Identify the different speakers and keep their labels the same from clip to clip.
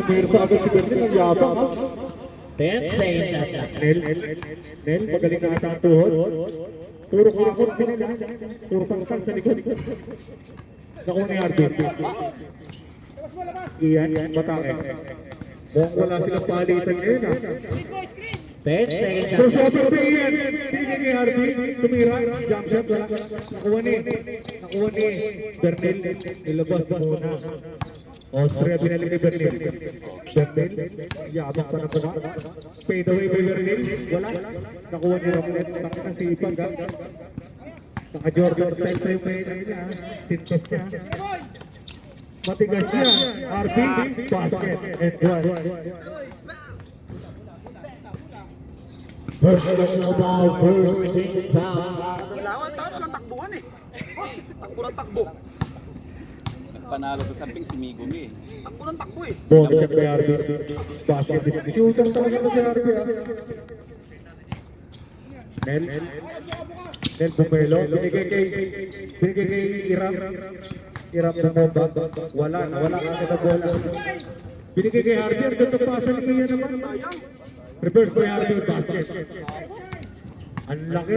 Speaker 1: Mayroon sa agad si Bernil, ang yabang.
Speaker 2: 10 seconds at that.
Speaker 1: Nel, magaling na ata ang tuhod. Puro kakot sila na. Puro pangsang sa likod. Nakuha ni Arvin. Iyan, batake. Mukhang wala silang palitan ngayon ha.
Speaker 2: 10 seconds at
Speaker 1: So,
Speaker 2: that.
Speaker 1: sobrang pa iyan. Pinigay ni Arvin. Tumira. Jump shot. Wala. Nakuha ni Bernil. Nilabas na muna. Austria binalik ni Bernil. Yabang pa na po. Fade away by Bernil. Wala. Nakuha ni Romlet. Nakasipag ha. Naka-Jordan style pa yung pwede niya. Sintos niya. Matigas niya. RP. Basket. And one.
Speaker 2: First national ball, first team foul.
Speaker 3: Kailangan tayo lang takbuhan eh. Takbo ng takbo.
Speaker 4: Panalo sa samping si Migumi.
Speaker 3: Takbo ng takbo eh.
Speaker 1: Bonus at kay RP. Basket. Shooter talaga na si RP ha. Nel Bumelo. Binigay kay Iram bumomba. Wala agad ang bola. Binigay kay RP. Ang ganda pasa ni Ian naman. Reverse by RP yung basket. Ang laki.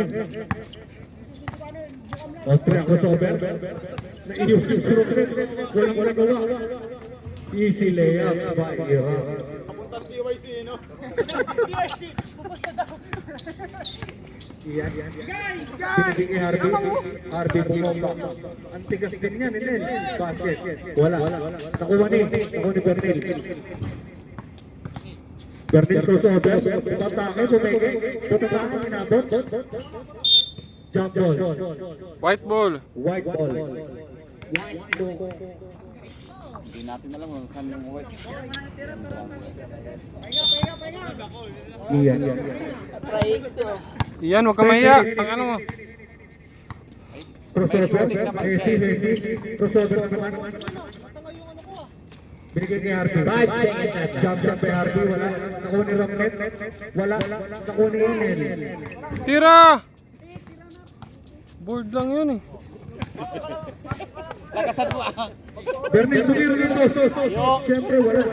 Speaker 1: Austria crossover. Naiiwan yung surukret. Walang gawa. Easy layup by Iram.
Speaker 3: Papuntar TYC eh no? TYC! Pupos na daw!
Speaker 1: Iyan. Binigay kay RP bumomba. Ang tigas din yan, Nel. Basket. Wala. Nakuha ni Bernil. Bernil crossover. Patake, bumeke. Patake, inabot. Jump ball.
Speaker 5: White ball.
Speaker 1: White ball.
Speaker 4: Hindi natin alam kung saan yung white.
Speaker 1: Iyan.
Speaker 5: Iyan, huwag ka mahiya. Ang ano mo.
Speaker 1: Crossover. Hesi. Crossover naman. Binigay kay RP.
Speaker 2: 5 seconds at that.
Speaker 1: Jump shot by RP. Wala. Nakuha ni Romnet. Wala. Nakuha ni Inel.
Speaker 5: Tira! Board lang yun eh.
Speaker 4: Lakasan mo ah.
Speaker 1: Bernil tumiro ng dos. Siyempre wala.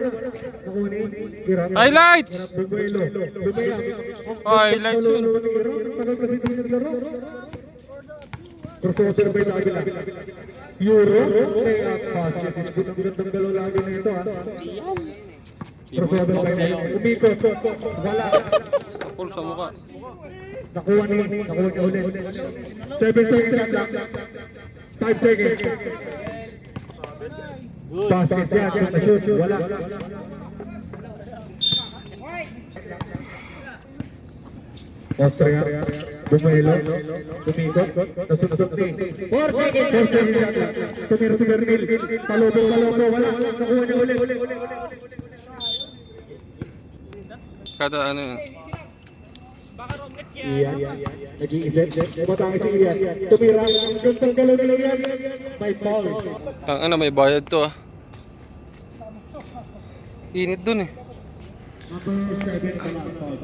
Speaker 1: Nakuha ni Iram.
Speaker 5: Highlights!
Speaker 1: Bumelo.
Speaker 5: Highlights yun.
Speaker 1: Tagal kasi ito yung laro. Crossover by Davila. Euro. Play up basket. Gandang galaw lagi na ito ha. Crossover by Umikot. Wala.
Speaker 5: Pull sa mukha.
Speaker 1: Nakuha ni ulit. 7 seconds lang. 5 seconds. Basket yan. Shoot. Wala. Austria. Bumelo. Umikot. Nasunod ni.
Speaker 2: 4 seconds at
Speaker 1: 4 seconds lang. Tumira si Bernil. Palobo. Wala. Nakuha niya ulit.
Speaker 5: Kada ano yun.
Speaker 1: Iyan. Nag-iisip. Batangin si Iyan. Tumira. Gandang galaw yan. May foul.
Speaker 5: Tang ano, may bayad to ah. Init dun eh.
Speaker 1: Number 7 pala ang foul.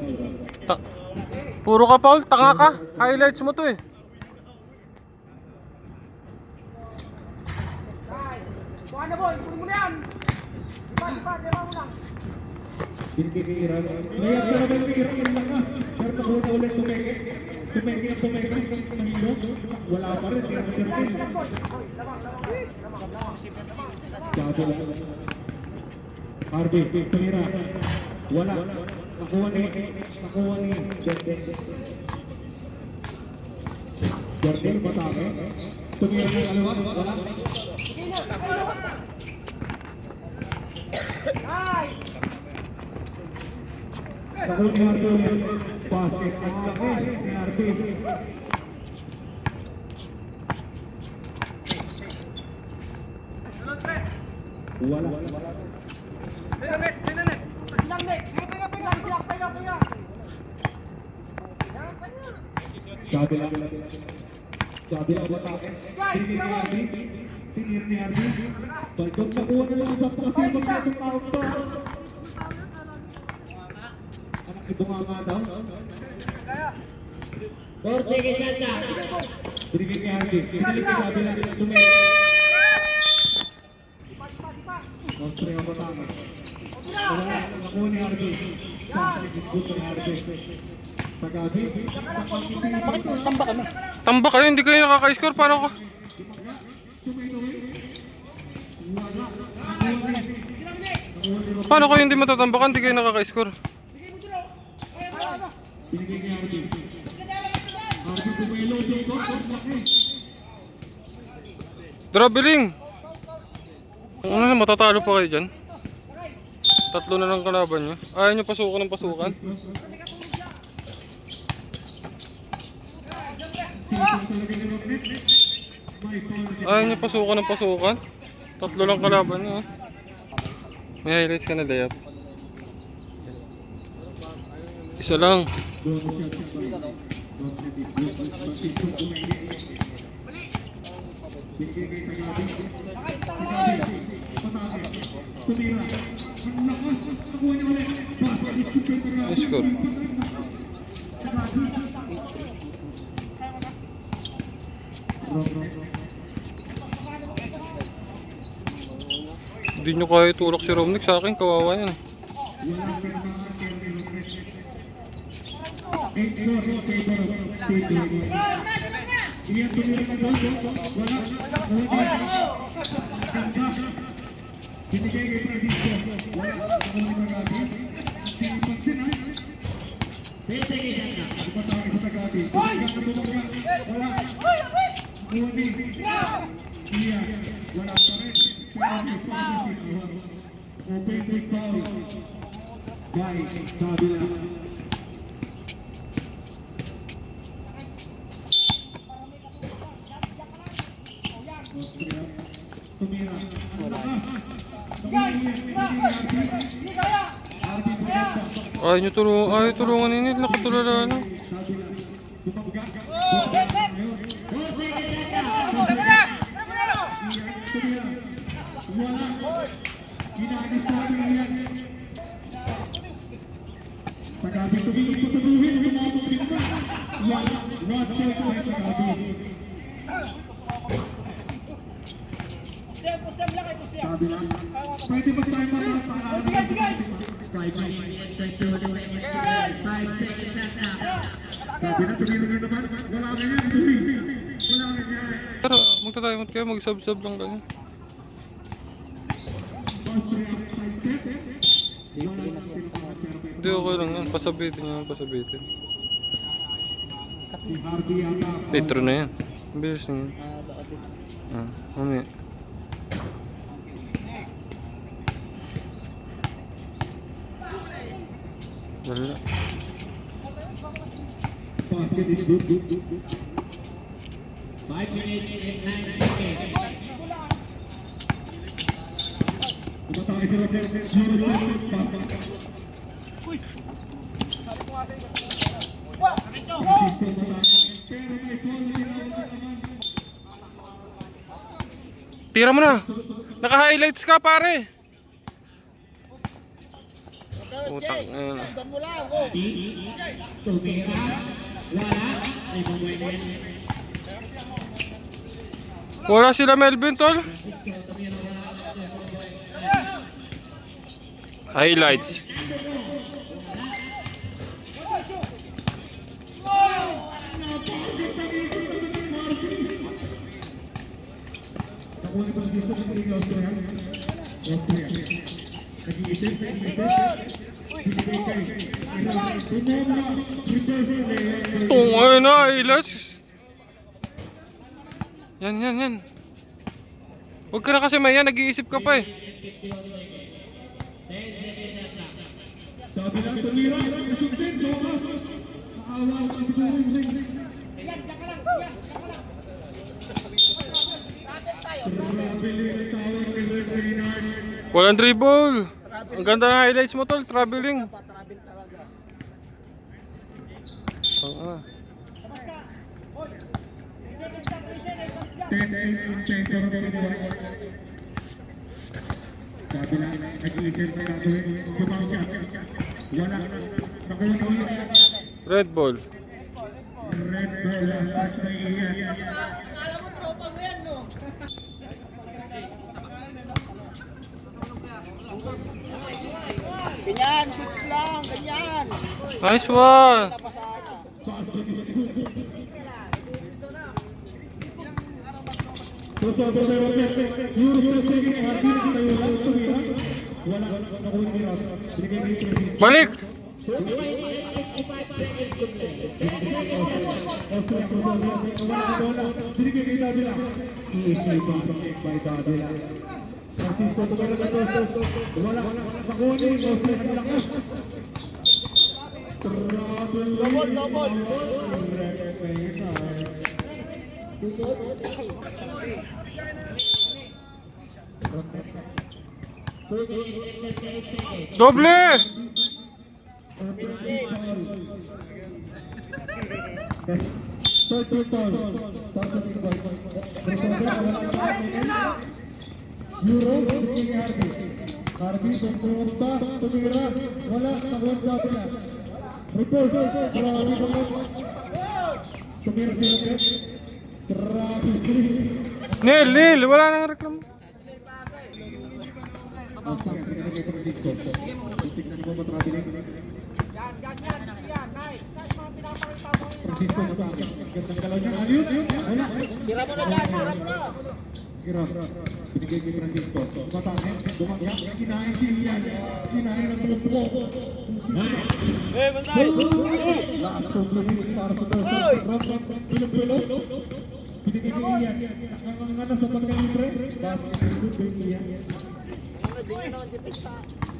Speaker 5: Puro ka Paul, tanga ka. Highlights mo to eh.
Speaker 3: Bukan na boy! Kunin mo na yan! Diba mo lang!
Speaker 1: Binigiran. Layap na naman ni Iram ang lakas. Pero nakuha ulit tumeke. Mahilo. Wala pa rin. Sabi lang. RB, tumira. Wala. Nakuha ni Jardel matake. Tumira ng kaliwa. Wala. Nakuha ni RB. Basket. Ang laki ni RB. Wala. Sabi lang batake. Tinir ni RB. Pagkong nakuha na lang sa pasimag na itong taong to. Anak ni Bunganga daw.
Speaker 2: 4 seconds at that.
Speaker 1: Binigay ni RB. Binigay ni sabi lang tumingin. Austria batake. Nakuha ni Arby. Gusto ni Arby. Pag-Arby.
Speaker 4: Bakit tamba kami?
Speaker 5: Tamba kayo, hindi kayo nakaka-score. Paano ka? Paano kayo hindi matatambakan, hindi kayo nakaka-score?
Speaker 1: Binigay ni Arby. Arby pumelo dito.
Speaker 5: Dribbling! Ano na, matatalo pa kayo dyan? Tatlo na lang kalaban nyo. Ayaw nyo pasukan ng pasukan? Ayaw nyo pasukan ng pasukan? Tatlo lang kalaban nyo. May highlights ka na, Dayap. Isa lang. Score. Hindi nyo kaya itulak si Romnick sa akin, kawawa yan eh. Ayaw tulungan ninit, nakatulala na.
Speaker 1: Pwede ba tayo
Speaker 3: Bigay!
Speaker 1: sabi na tumiro na naman, wala na yan, wala na yan.
Speaker 5: Pero magtatayamot kayo, mag-sub-sub lang kayo. Hindi, okay lang yan, pasabitin nyo, pasabitin. Petro na yan, bilis na yan. Mamaya. Wala.
Speaker 2: 5 minutes and 9 seconds.
Speaker 5: Tira mo na. Naka-highlights ka, pare. Utang. Wala sila Melvin, tol. Highlights. Tungay na, highlights. Yan. Huwag ka na kasi maya, nag-iisip ka pa eh.
Speaker 1: Sabi lang, tumira, nasundin, sokas. Naawa ang pagbuhay.
Speaker 5: Walang dribble. Ang ganda ng highlights mo, tol. Traveling.
Speaker 1: Sabi lang, nag-iisip na gagawin. Gumawa siya. Wala. Nakuha ko yun.
Speaker 5: Red ball.
Speaker 1: Red ball. At may iyan.
Speaker 3: Alam mo, tropa mo yan, no? Ganyan, shoot lang, ganyan.
Speaker 5: Nice one.
Speaker 3: Napasahan na.
Speaker 1: Crossover tayo ulit. Euro sa sige, Harvey, tayo lang tumira. Wala, nakuha ni Ross. Binigay ni Francisco.
Speaker 5: Balik.
Speaker 1: Austria crossover, wala na bola. Binigay kay Davila. Easy basket by Davila. Francisco tumira na Tostos. Wala, nakuha ni Austria ng lakas.
Speaker 3: Double.
Speaker 5: Doble.
Speaker 1: Euro, binigay kay Harvey. Harvey, pumunta, tumira. Wala, nakuha ni Davila. Repulse, grabe naman. Tumira si Lopez. Grabe.
Speaker 5: Nil. Wala nang reklamo.
Speaker 1: Francisco matake. Gandang galaw niya. Ayun. Wala.
Speaker 3: Tira mo na dyan, tira mo na.
Speaker 1: Hirap. Binigay kay Francisco. Matake. Dumagya. Kinain si Ian. Kinain ang tulpo. Lakas ng lumis para sa Dorsa. Rampan. Pilog-pilog. Binigay kay Ian. Nakangangana sa pagkalibre. Basket. Good kay Ian.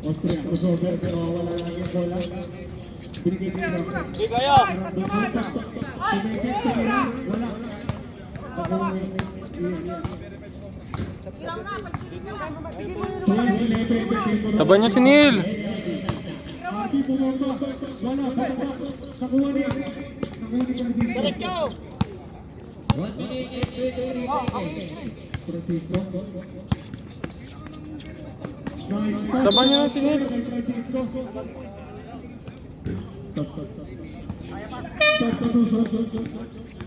Speaker 1: Austria. Crossover. Pero wala lang yung bola. Binigay kay Ian.
Speaker 4: Sige kayo.
Speaker 1: Tumekit. Tumira. Wala. Nakuha ni Ian.
Speaker 5: Taban niya si Neil.
Speaker 1: Happy pumunta. Wala. Patabak. Nakuha ni Francisco.
Speaker 3: Diretso.
Speaker 1: Francisco. Nice.
Speaker 5: Taban niya si Neil.
Speaker 1: Francisco.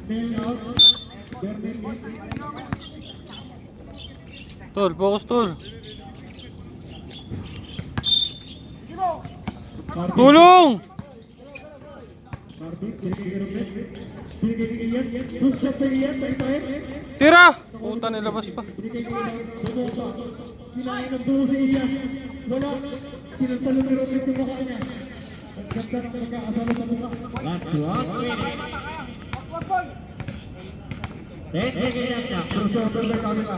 Speaker 1: Nail out. Bernie.
Speaker 5: Tol, focus tol. Tulong!
Speaker 1: Harvey, binigay kay Ian. Good shot kay Ian. Tayo.
Speaker 5: Tira! Puta, nilabas pa.
Speaker 1: Binigay kay Ian. Bumaba. Kinain ng dulo si Ian. Wala. Sinasalo ni Rodrigo yung mukha niya. Ang ganda ng pagkakasalo sa mukha. Crossover by Davila.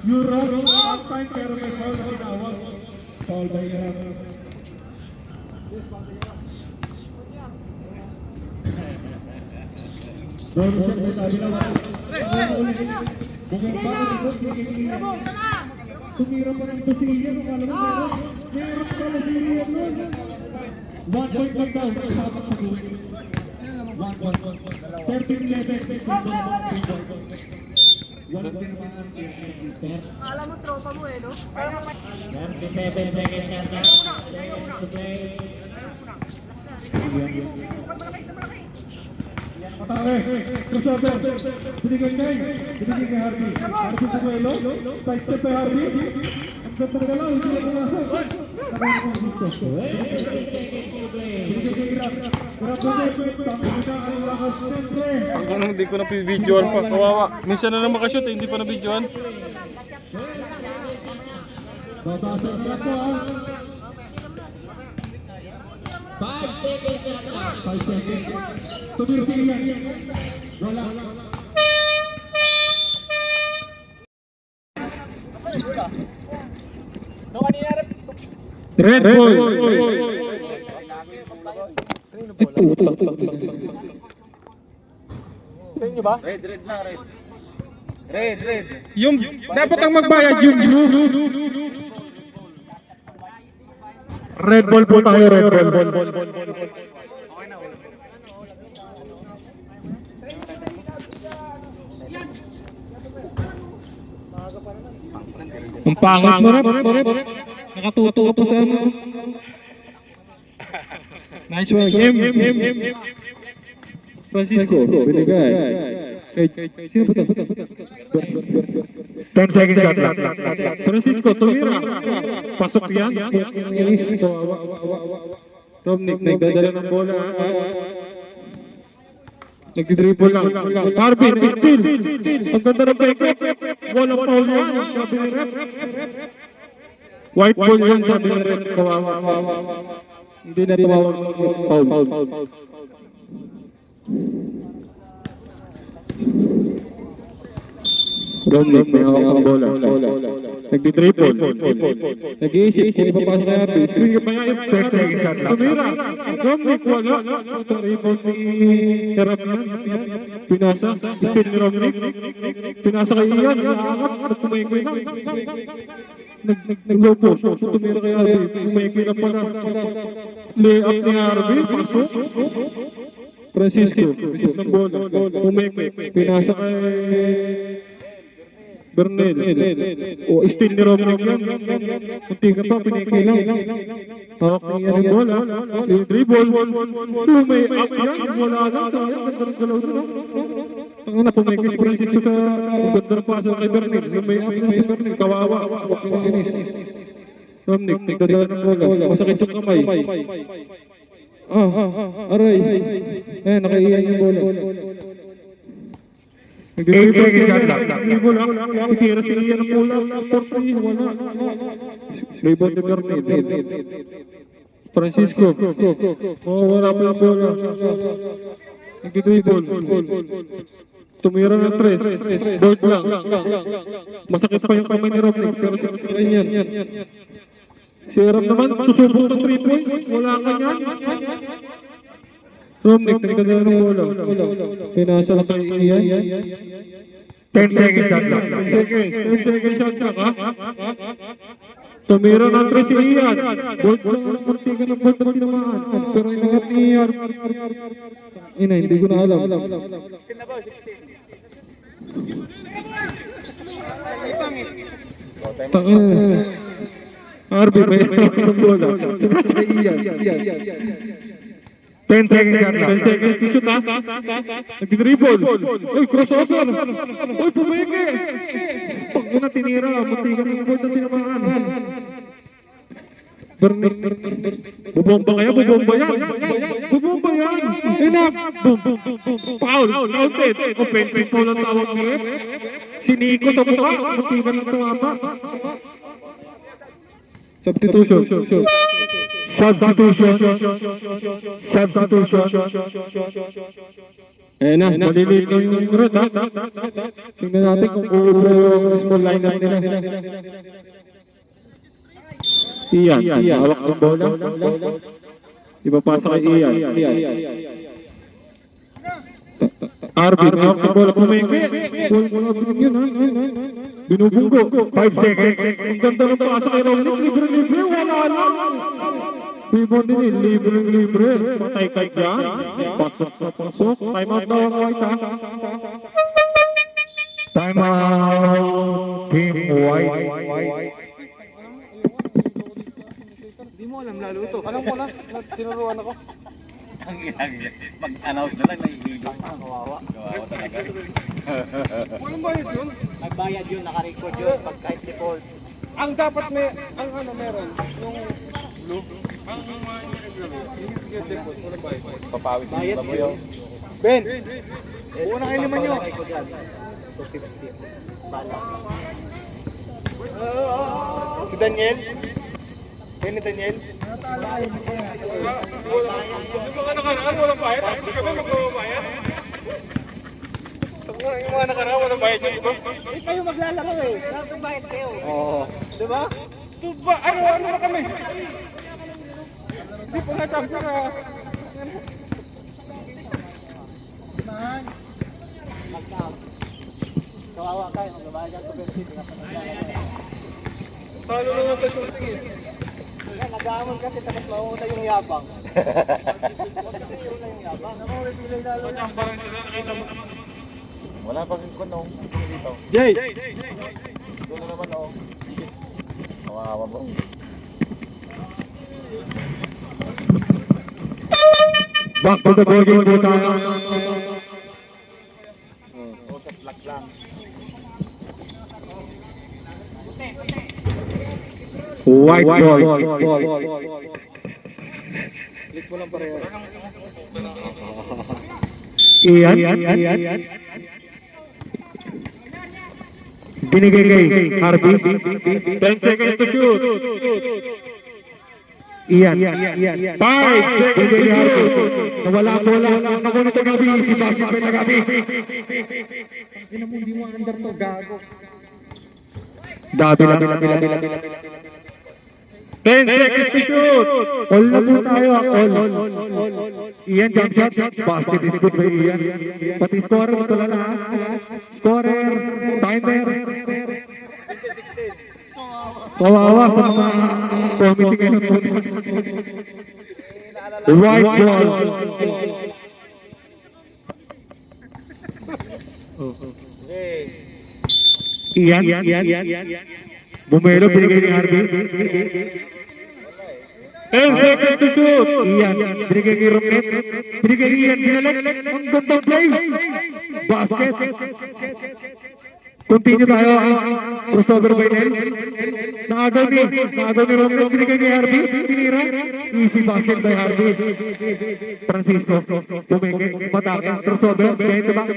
Speaker 1: Euro, one time pero may foul na tinawag. Foul by Ian. Doon siya kay Davila. Bumaba na likod, binigay kay Ian. Tumira pa ng si Ian. Alam mo meron. Meron pala si Ian nun. 1 point back down. Sabak sa goal. 13-11.
Speaker 3: Alam mo, tropa mo eh, no?
Speaker 1: Atake, crossover, binigay kay Harvey. Harvey sa duelo, side step kay Harvey. Ang ganda na galaw, hindi na pumasok. Nakain mo gusto. Binigay kay Irap. Irap bumay, pangkita ang lakas siyempre.
Speaker 5: Hanggang hindi ko na videoan pa. Kawawa. Minsan na lang makashoot eh, hindi pa na videoan.
Speaker 1: Babasag na po ha. 5 seconds. Tumir si Ian. Wala.
Speaker 5: Red ball!
Speaker 3: Sa inyo ba?
Speaker 4: Red na, red. Red.
Speaker 5: Yung, dapat ang magbayad yung blue.
Speaker 1: Red ball po tayo, red ball.
Speaker 5: Ang pangit mo rap. Nakatuto ka pa sa ano. Nice one. Game. Francisco, binigay. Sino ba to?
Speaker 1: 10 seconds shot lang. Francisco, tumira. Pasok yan.
Speaker 5: Romnick, nagdadala ng bola. Nagdidribble lang.
Speaker 1: Marvin, steal. Ang ganda ng peke. Walang foul yan. Sabi ni ref.
Speaker 5: White ball yan, sabi ng ref. Kawawa. Hindi na tumawag ng foul.
Speaker 1: Romnick, may hawak ng bola. Nagdi-dribble.
Speaker 5: Nag-iisip kung ipapasok kay Arby. Screen
Speaker 1: Pa nga yung 10 seconds shot lang. Tumira. Romnick, wala. Itong rebound ni Herap na. Pinasa. Steal ni Romnick. Pinasa kay Ian. Iaangat. Nagpumaykoy lang. Nag-low post. Tumira kay Arby. Pumaykoy lang pala. Lay-up ni Arby. Pasok.
Speaker 5: Francisco.
Speaker 1: Receive ng bola. Pumaykoy.
Speaker 5: Pinasa kay
Speaker 1: Bernel. O steal ni Romnick yan. Kunti ka pa, pinikoy lang. Hawak ni Ian ang bola. Dribble. Lumay-up yan. Wala lang. Sayang. Ganda ng galaw na. Tangina na, pumaykoy si Francisco sa ganda ng paso kay Bernel. Lumay-up yan si Bernel. Kawawa.
Speaker 5: Romnick, nagdadala ng bola. Masakit yung kamay. Aray. Ayan, nakaiyan yung bola.
Speaker 1: 8 seconds shot lang. Dribble lang. Itira si Ian ang bola. 4-3. Wala. Rebound ni Bernel.
Speaker 5: Francisco.
Speaker 1: Wala pa yung bola. Nagdi-dribble. Tumira ng 3. Board lang. Masakit pa yung kamay ni Romnick. Pero si
Speaker 5: Yan.
Speaker 1: Si Erap naman, susubok ng 3 points. Wala ka niyan. Romnick, nagdadala ng bola.
Speaker 5: Pinasa lang kay Ian.
Speaker 1: 10 seconds shot lang. 10 seconds shot lang, ha? Tumira ng 3 si Ian. Board lang, muntikan ng board na tinamaan. Pero inangat ni Ian.
Speaker 5: Ina, hindi ko na alam.
Speaker 1: Tangin. Arby, may inangat ng bola. Pinasa kay Ian. 10 seconds shot lang. 10 seconds to shoot, ha? Nagdi-dribble. Uy, crossover. Uy, pumeke. Pag na tinira, muntikan ng board na tinamaan. Bernel. Bubomba kaya? Bubomba yan. Bubomba yan. Enough. Boom, boom, boom, boom. Foul. Counted. Offensive foul ang tawag ni ref. Si Nico sa mukha. Muntikan ng tumama.
Speaker 5: Substitution.
Speaker 1: Substitution.
Speaker 5: Ayan na.
Speaker 1: Malilito yung red, ha?
Speaker 5: Tingnan natin kung uubra yung small lineup nila.
Speaker 1: Ian, hawak ng bola. Ipapasa kay Ian. Arby, hawak ng bola. Pumeke. Binubunggo. 5 seconds. Ang ganda ng pasa kay Romnick. Libre-libre. Wala lang. Rebound din eh. Libre-libre. Patay kay dyan. Pasok sa pasok. Time out daw ang White, ha? Time out. Team White.
Speaker 3: Hindi mo alam lalo ito. Alam mo na, tinuruan ako.
Speaker 4: Ang mag-announce na lang, nahihibang. Kawawa talaga.
Speaker 3: Walang bayad yun.
Speaker 6: Nagbayad yun, naka-record yun, pag kahit default.
Speaker 3: Ang dapat may, ang ano meron, yung blue. Ang yung default, walang bayad.
Speaker 4: Papawit
Speaker 6: Bayad
Speaker 4: mo yun.
Speaker 3: Ben, buo na kayo naman nyo.
Speaker 6: Record yan. 250. Bala.
Speaker 3: Si Daniel? Ben ni Daniel? Yung mga nakaraan, walang bayad. Tapos kami magbabayad. Yung mga nakaraan, walang bayad yung iba.
Speaker 6: Eh, kayo maglalaro eh. Dapat bayad kayo.
Speaker 3: Oo.
Speaker 6: Diba?
Speaker 3: Ba, ano ba kami? Hindi po na-champion na.
Speaker 6: Kawawa kayo, magbabayad yan 250.
Speaker 3: Talo na nga sa shooting eh.
Speaker 6: Nag-aamon kasi tapos mauna yung yabang.
Speaker 4: Wala pang kunong dito.
Speaker 3: Jay!
Speaker 4: Doon na naman, oh. Kawawa mo.
Speaker 1: Back to the ball game po tayo. White ball.
Speaker 3: Click mo lang pareho.
Speaker 1: Ian. Binigay kay Harvey.
Speaker 5: 10 seconds to shoot.
Speaker 1: Ian. 5 binigay kay Harvey. Nawala ang bola. Ako ni Tagabi. Si Basma kay Tagabi.
Speaker 3: Hindi mo under to, gago.
Speaker 1: Dabi lang.
Speaker 5: 10 seconds to shoot.
Speaker 1: All na po tayo. All. Ian, jump shot. Basket is good by Ian. Pati scorer, ito lang lahat. Scorer, timer. Kawawa sa mga committee ngayon. White ball. Ian. Bumelo, binigay ni Harvey.
Speaker 5: 10 seconds to shoot.
Speaker 1: Ian, binigay kay Rocket. Binigay ni Ian, binalik. Ang gandang play. Basket. Continue tayo. Crossover by Nel. Nakagaw ni Rocket. Binigay kay Harvey. Tinira. Easy basket by Harvey. Francisco. Bumeke. Matake. Crossover. Behind the back.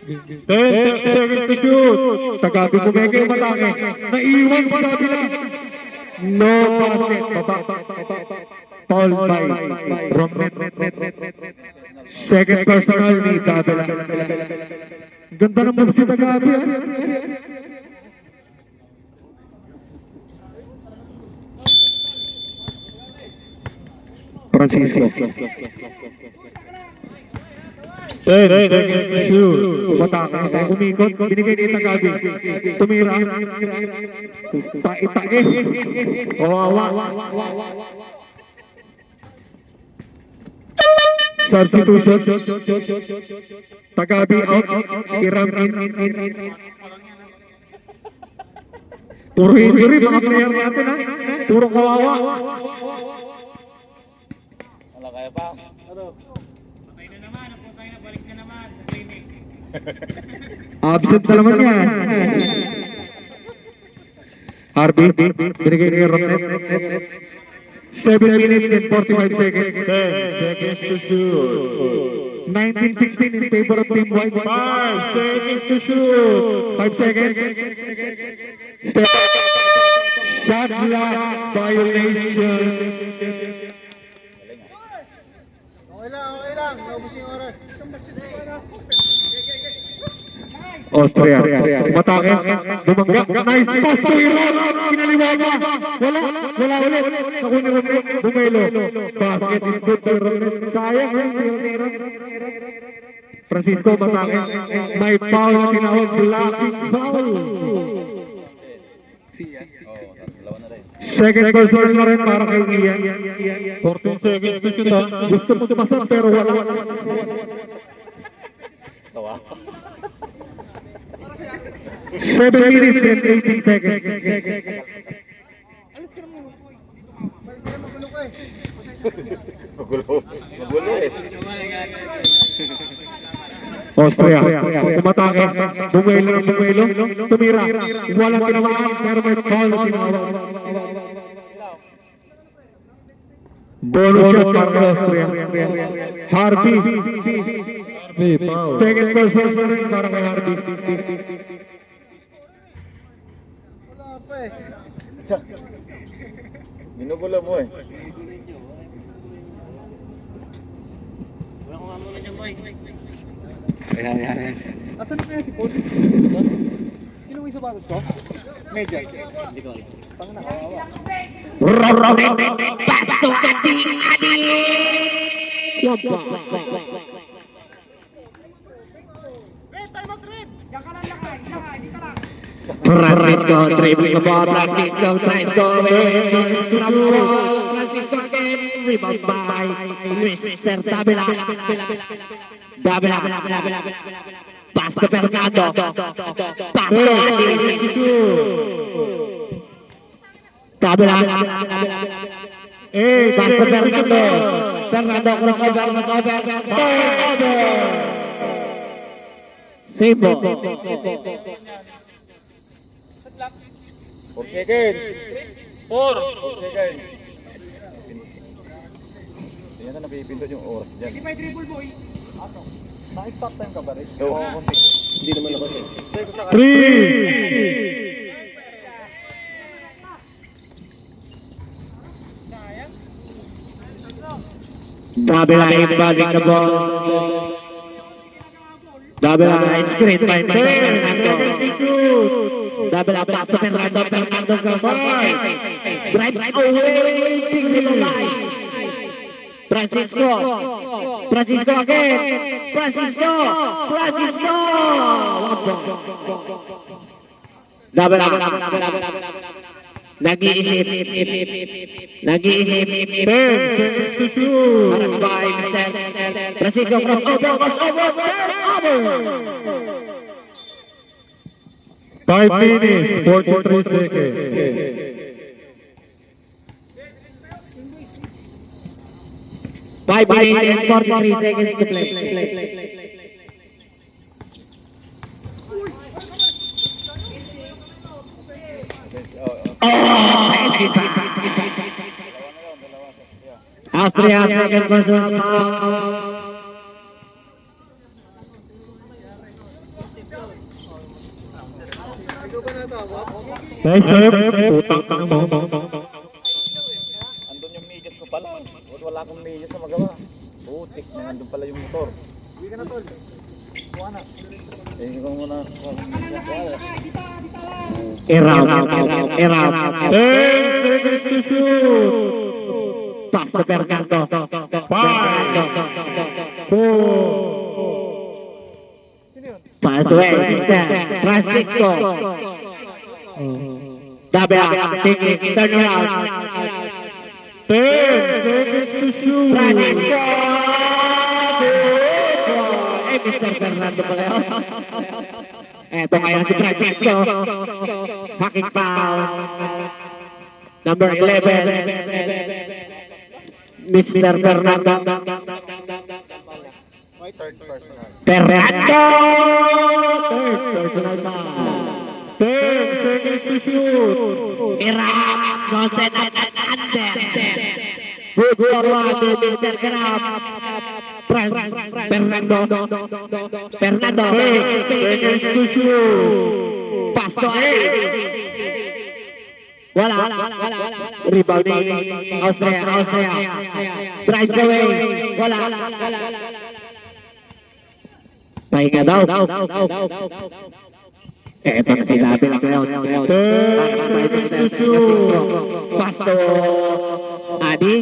Speaker 5: 10 seconds to shoot.
Speaker 1: Tagabi Bumeke. Matake. Naiwan sa kabila. No basket. Foul by Rocket. Second personal ni Davila. Ganda ng move si Tagabi. Francisco.
Speaker 5: 10 seconds to shoot.
Speaker 1: Mataka. Umikot. Binigay ni Tagabi. Tumira. Tae. Kawawa. Substitution. Tagabi out. Iram in. Puro injury mga player natin ha. Puro kawawa.
Speaker 4: Wala kaya pa.
Speaker 1: Absent na naman yan. Harvey. Binigay kay Rocket. 7 minutes and 45 seconds.
Speaker 5: 10 seconds to shoot.
Speaker 1: 19-16 in favor of Team White.
Speaker 5: 5 seconds to shoot.
Speaker 1: 5 seconds. Step. Shot clock violation.
Speaker 6: Okay lang. Naubos yung oras.
Speaker 1: Austria. Matake. Bumangga. Nice pass to Iran. Kinaliwaga. Wala ulit. Ako ni Rocket. Bumelo. Basket is good to Rocket. Sayang. Francisco Matake. May foul na tinawag. Blocking foul. Second personal na rin para kay Ian.
Speaker 5: 14 seconds to shoot ha.
Speaker 1: Gusto mo tumasa pero wala.
Speaker 4: Tawa.
Speaker 1: 7 minutes and 18 seconds.
Speaker 4: Magulo eh.
Speaker 1: Austria. Tumatake. Bumelo. Tumira. Walang tinamaan pero may foul na tinawag. Bonus shot para kay Austria. Harvey. Second personal na rin para kay Harvey.
Speaker 4: Ginugulo mo eh.
Speaker 6: Asan na kaya si Paul? Sino yung sapatos ko? Medyas. Hindi ko. Pang nakawawa.
Speaker 1: Pasto Adi. Francisco dribbling the ball. Francisco tries to Francisco again. Rebound by Mr. Davila. Pass to Fernando. Pass to Adi. Davila. Pass to Fernando. Fernando crossover. Turnover. Save ball.
Speaker 3: 4 seconds.
Speaker 5: 4.
Speaker 3: 4 seconds.
Speaker 4: Yan na napipindot yung oras dyan.
Speaker 6: Naka-stop time ka ba rin?
Speaker 4: Oo.
Speaker 3: Hindi naman ako eh.
Speaker 1: 3.
Speaker 7: Double eye balik the ball. Double eye screen by Fernando. Double eye pass to Fernando. Fernando goes on five. Drives away. Big middle line. Francisco. Francisco again. Francisco. Francisco. Double eye. Nag-iisip. Nag-iisip.
Speaker 1: 10 seconds to shoot.
Speaker 7: Paras by Mr. Francisco crossover.
Speaker 1: 5 minutes, 43 seconds.
Speaker 7: 5 minutes and 43 seconds to play. Austria second personal foul.
Speaker 1: Nice step. Putang ka mo.
Speaker 4: Andun yung medyas ko pala. Wala akong medyas na magawa. Putik na andun pala yung motor.
Speaker 6: Hindi ka na tol. Kuha na.
Speaker 4: Hindi ko muna.
Speaker 7: Around.
Speaker 1: 10 seconds to shoot.
Speaker 7: Pass to Fernando.
Speaker 1: 5, 4,
Speaker 7: Pass away, Mr. Francisco. Double up, taking turn around.
Speaker 1: 10 seconds to shoot.
Speaker 7: Francisco! Mr. Fernando pala yun. Eto ngayon si Francisco. Hacking foul. Number 11. Mr. Fernando.
Speaker 6: May third personal.
Speaker 7: Fernando! Third personal foul.
Speaker 1: 10 seconds to shoot.
Speaker 7: Irap, no set up at under. Good forward to Mr. Grab. Fernando.
Speaker 1: 10 seconds to shoot.
Speaker 7: Pass to A. Wala. Rebounding. Austria. Drives away. Wala. Pahinga daw. Eto na sinabi lang ngayon. Francisco. Pass to Adi.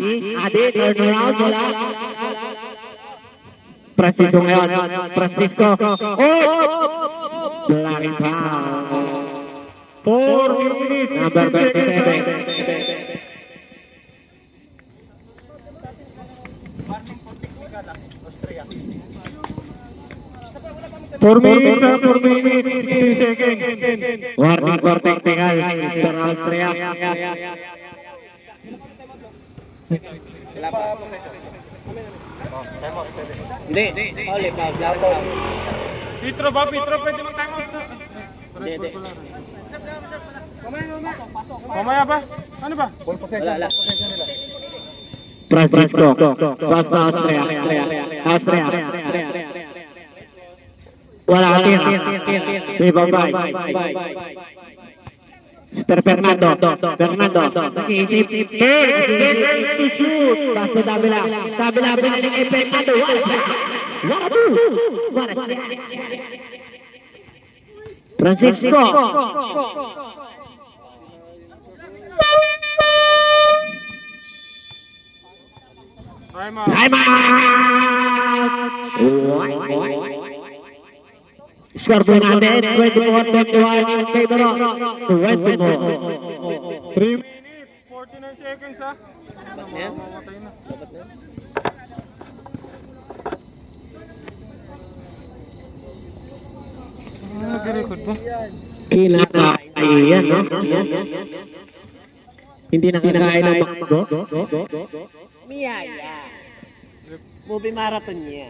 Speaker 7: Turn around. Wala. Francisco ngayon. Francisco. Blocking foul.
Speaker 1: 4 minutes.
Speaker 7: Number 27.
Speaker 1: Four minutes, 60 seconds.
Speaker 7: Warning for technical, Mr. Austria.
Speaker 3: Hindi. Oli, foul.
Speaker 5: Pitro, pwede mag-time out na.
Speaker 3: Hindi.
Speaker 5: Mamaya ba? Ano ba?
Speaker 3: Wala.
Speaker 7: Francisco, pass to Austria. Wala tira. Rebound by Mr. Fernando. Nag-iisip. Pass to Davila. Binaling kay Fernando. What a shot. Francisco.
Speaker 5: Time out.
Speaker 7: Time out! Score po natin, 24-21 in favor of 24.
Speaker 5: 3 minutes, 49 seconds ha.
Speaker 3: Yan.
Speaker 5: Mamatay na.
Speaker 3: Dapat na.
Speaker 5: Ano nag-record ba?
Speaker 7: Kinakain yan, no? Hindi na kinakain ng McDo?
Speaker 8: Miyaya. Movie marathon niya.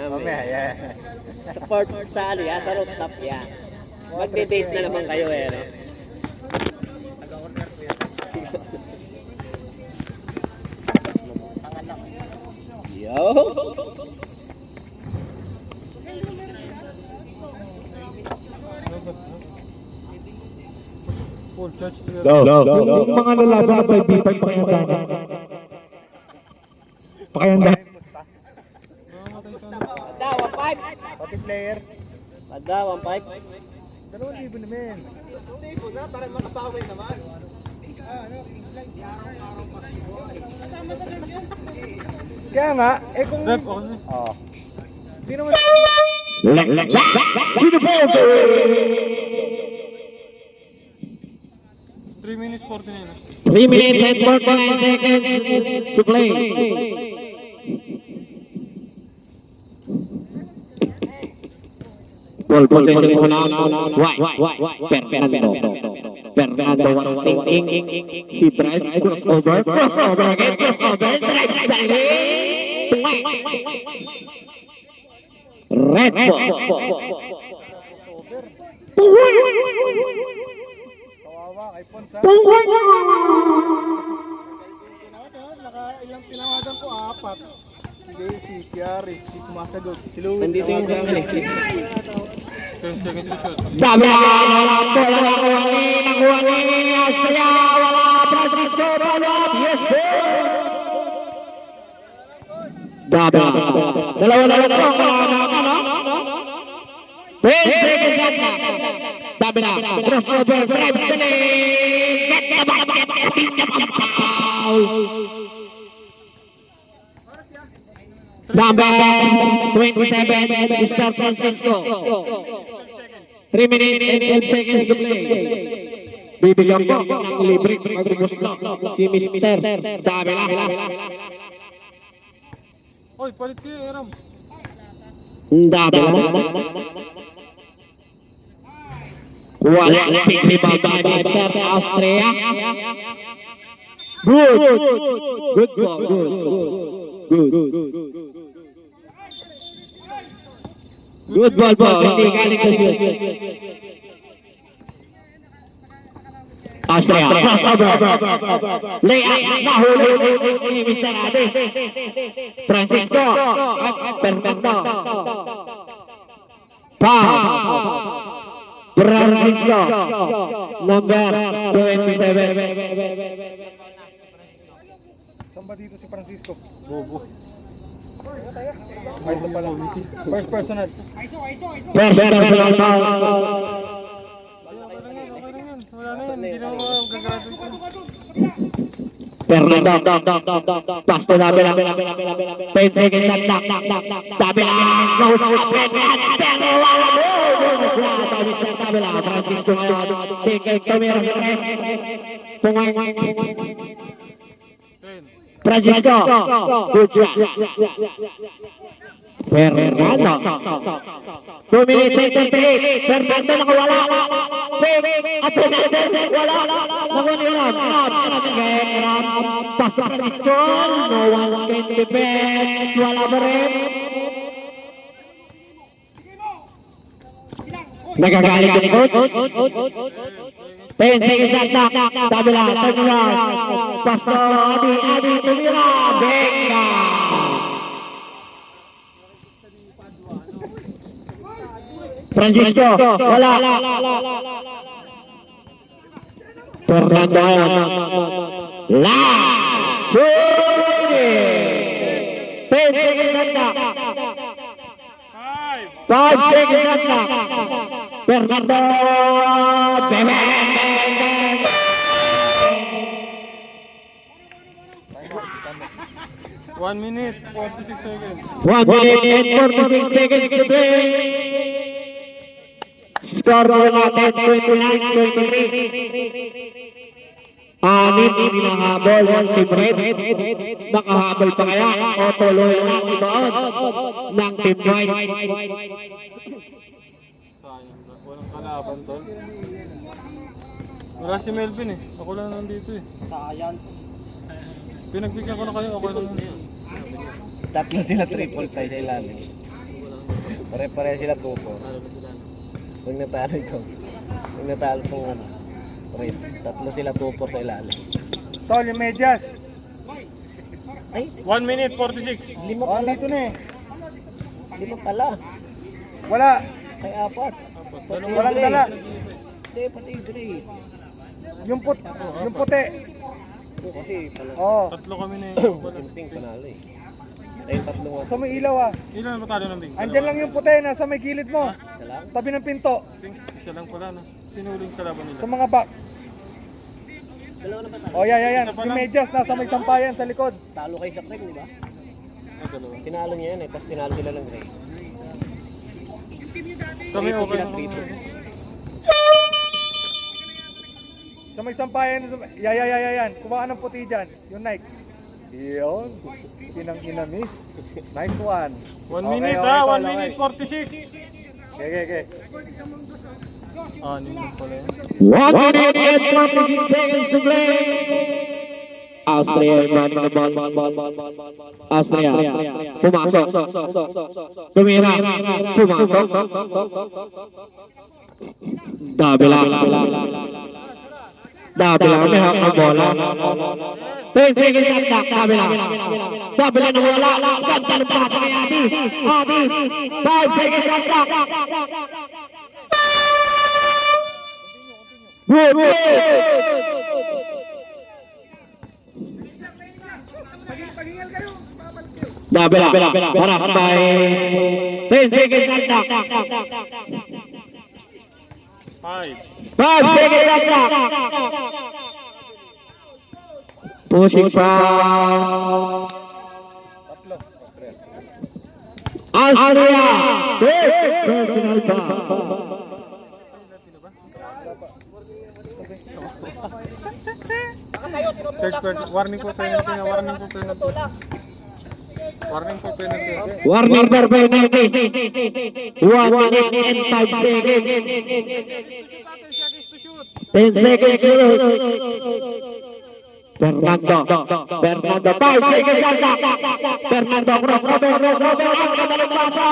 Speaker 3: Mamaya.
Speaker 8: Sa port sa ano ya, sa rooftop ya. Magde-date na naman kayo eh, no? Yo!
Speaker 5: Full charge together.
Speaker 7: Yung mga lalaban na 5v5 pakihanda. Pakihanda.
Speaker 8: Padda, 1.5.
Speaker 6: Pati player.
Speaker 8: Padda, 1.5.
Speaker 6: 2,000 naman. 2,000 na, para makabawi naman. Kaya nga, eh kung...
Speaker 5: Rep, okay na.
Speaker 6: Di naman...
Speaker 7: Let's back to the ball.
Speaker 5: 3 minutes 49 na.
Speaker 7: 3 minutes and 49 seconds to play. Ball possession muna. White. Fernando was thinking. He drives, crossover again, drives the lane. Red ball.
Speaker 6: Kawawa, kay Pons ha. Ilang tinawagan ko, 4. Si Daisy, si Aris, si sumasagot, si Louie.
Speaker 8: Nandito yung jungle eh.
Speaker 5: 10 seconds to shot.
Speaker 7: Dami na bola nakuha ni Astria, wala Francisco Balot, yes sir! Dami dalawa po, kailangan 10 seconds yata. Dami na, crossover, drives the lane, get the basket, beat the foul. Number 27, Mr. Francisco. 3 minutes and 10 seconds to play. Bibigyan ko ng libre mag-remuslo si Mr. Davila.
Speaker 5: Oy, palit kayo, Eram.
Speaker 7: Davila. Wala pick rebound by Mr. Austria. Good ball, Good ball po, hindi galing sa shoot. Austria, crossover. Layup, nahuli ni Mr. Ade. Francisco, Fernando. Foul. Francisco, number 27.
Speaker 6: Saan ba dito si Francisco? Bobo. Ay, ito pala. First personal.
Speaker 7: First personal foul.
Speaker 5: Okay lang yan. Wala na yan. Hindi na ako gagraduate.
Speaker 7: Fernando, pass to Davila. 10 seconds at Davila goes up pero wala mo. Bonus na ito, Mr. Davila. Francisco ngayon. Tingin tumira sa tres. Francisco, good shot. Fernando. 2 minutes and 38. Fernando nakawala. At Fernando wala. Nakawala again. Pass to Francisco. No one's can defend. Wala pa rin. Nagagalit yung coach. 10 seconds at Davila. Turn around. Pass to Adi tumira. Benga. Francisco, wala. Fernando ngayon. Last 2 minutes. 10 seconds at 5 seconds at Fernando.
Speaker 5: 1 minute, 46 seconds.
Speaker 7: 1 minute and 46 seconds to play. Score ko natin 29-23. Anim hinahabol ng Team Red. Makahabol pa kaya o tuloy ang ibaon ng Team White.
Speaker 5: Sayang na. Walang kalaban tol. Wala si Melvin eh. Ako lang nandito eh.
Speaker 8: Science.
Speaker 5: Pinagbigyan ko na kayo. Ako lang nandito.
Speaker 8: Tatlo sila triple tie sa ilalim. Pare-pare sila tupo. Huwag na talo ito. Yung natalo pong ano. Rip. Tatlo sila 2-4 sa ilalim.
Speaker 6: Tol, yung medyas.
Speaker 8: Ay,
Speaker 5: 1 minute 46.
Speaker 8: lima
Speaker 6: Oh,
Speaker 8: pala.
Speaker 6: nandito na eh.
Speaker 8: Lima pala.
Speaker 6: Wala.
Speaker 8: Ay, apat.
Speaker 6: Walang dala.
Speaker 8: Hindi, pati Dre.
Speaker 6: Yung puti.
Speaker 8: Ito kasi pala.
Speaker 6: Oo.
Speaker 5: Tatlo kami na
Speaker 8: Yung pink panalo eh. Ay, yung tatlo nga.
Speaker 6: Sa may ilaw ah.
Speaker 5: Ilan ang matalo ng big?
Speaker 6: Andyan lang yung puti, nasa may gilid mo.
Speaker 8: Isa lang.
Speaker 6: Tabi ng pinto.
Speaker 5: Pink, isa lang pala na. Sinuling kalaban nila.
Speaker 6: Sa mga box.
Speaker 8: Dalawa na ba tayo?
Speaker 6: Oh, yan. Yung medyas, nasa may sampayan sa likod.
Speaker 8: Talo kayo sa Craig, di ba?
Speaker 5: Ay, dalawa.
Speaker 8: Tinalo niya yan eh, tapos tinalo sila ng Gray.
Speaker 5: Kami
Speaker 8: Ito
Speaker 5: okay
Speaker 8: sila
Speaker 5: lang.
Speaker 8: 3-2.
Speaker 6: Sa may sampayan, yan. Kuha ka ng puti dyan. Yung Nike. Yun. Inang-inamis. Nice one.
Speaker 5: 1
Speaker 6: Okay,
Speaker 5: minute
Speaker 6: okay,
Speaker 5: ha,
Speaker 6: Tol,
Speaker 5: 1 minute 46.
Speaker 6: Okay.
Speaker 5: Ah, naman pala yun.
Speaker 7: 1 minute and 26 seconds to play. Austria running the ball. Austria. Pumasok. Tumira. Pumasok. Dabila. May hawak ng bola. 10 seconds at clock. Dabila na wala. Ganda ng pasa kay Adi. 5 seconds at clock. Good. Dabila. Paras by 10 seconds at clock.
Speaker 5: 5.
Speaker 7: 5 seconds at clock. Pushing pa. Austria. Personal pa.
Speaker 5: Third quarter. Warning for penalty na. Warning for penalty.
Speaker 7: Warning for penalty. 1 minute and 5 seconds. 10 seconds to shoot. Fernando, 5 seconds at clock. Fernando, crossover. Ang ganda ng pasa.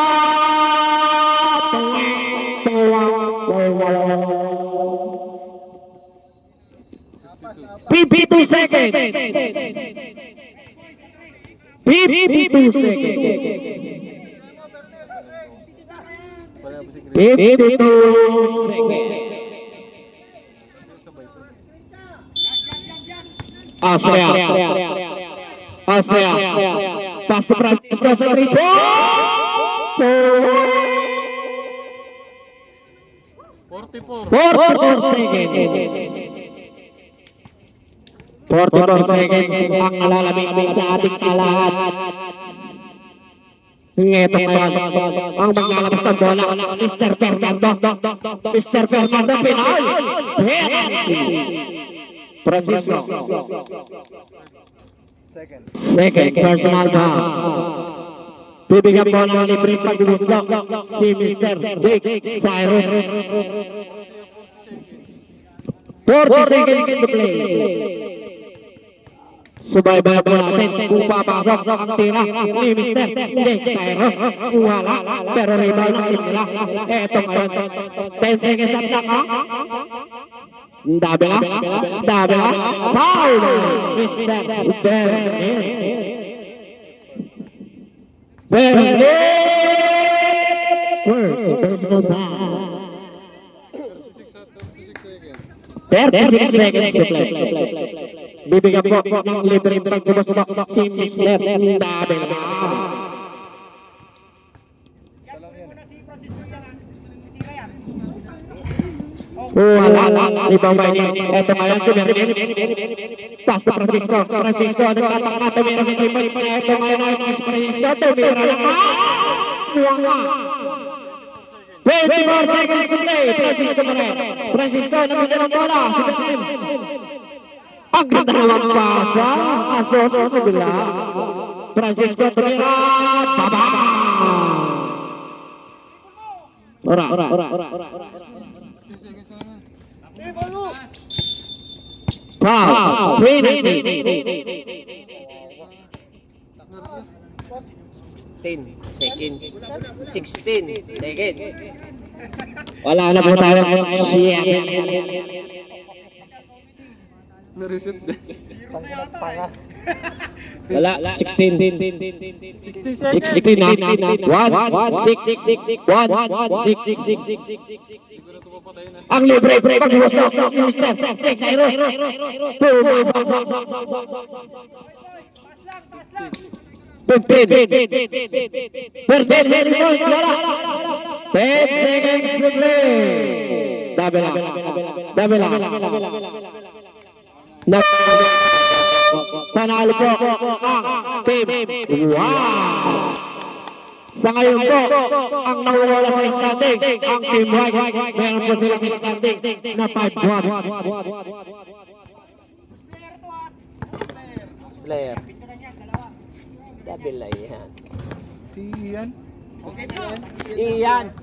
Speaker 7: PP 2 seconds. 52 seconds. 52 seconds. Austria. Pass to Francisco sa 3. 44 seconds. 44 seconds ang alalamig sa ating kalahat. Ito ngayon, ang maglalabas ng bola, Mr. Fernando. Mr. Fernando, Pinoy. Penalty. Francisco. Second, personal foul. Bibigyan po ng libreng paggugusto si Mr. Jake Cyrus. 40 seconds to play. Subaybay po natin kung papasok ang tira ni Mr. Jake Cyrus. Wala, pero rebound ang team nila. Eto ngayon, 10 seconds at saka. Dabila, foul, Mr. First personal foul. 36 seconds to play. Bibigyan po ng libreng pagbubusto si Mr. Dabila. Wala, ibang bay ni eto ngayon si Merlin. Pass to Francisco, nagtataka tumira sa 3 point. Eto ngayon ay si Francisco, tumira lang. 24 seconds to play. Francisco nabigyan ng bola. Si Merlin. Ang ganda naman pasa. Asos sa bila. Francisco tumira. Baba. Ora. Foul.
Speaker 8: 16 seconds.
Speaker 7: Wala na po tayo. Shit.
Speaker 5: Na-reset din.
Speaker 7: Wala. 16. 16 na. 1, 6, 1, 6. Ang libre, pag-iwas na. Cyrus. Perfect heading points, wala. 10 seconds to play. Dabe lang. Panalo po ang team. Wow! Sa ngayon po, ang nawawala sa standing, ang team white. Meron po silang standing na 5-1.
Speaker 8: Player. Double yan.
Speaker 6: Si Ian.
Speaker 8: Iyan.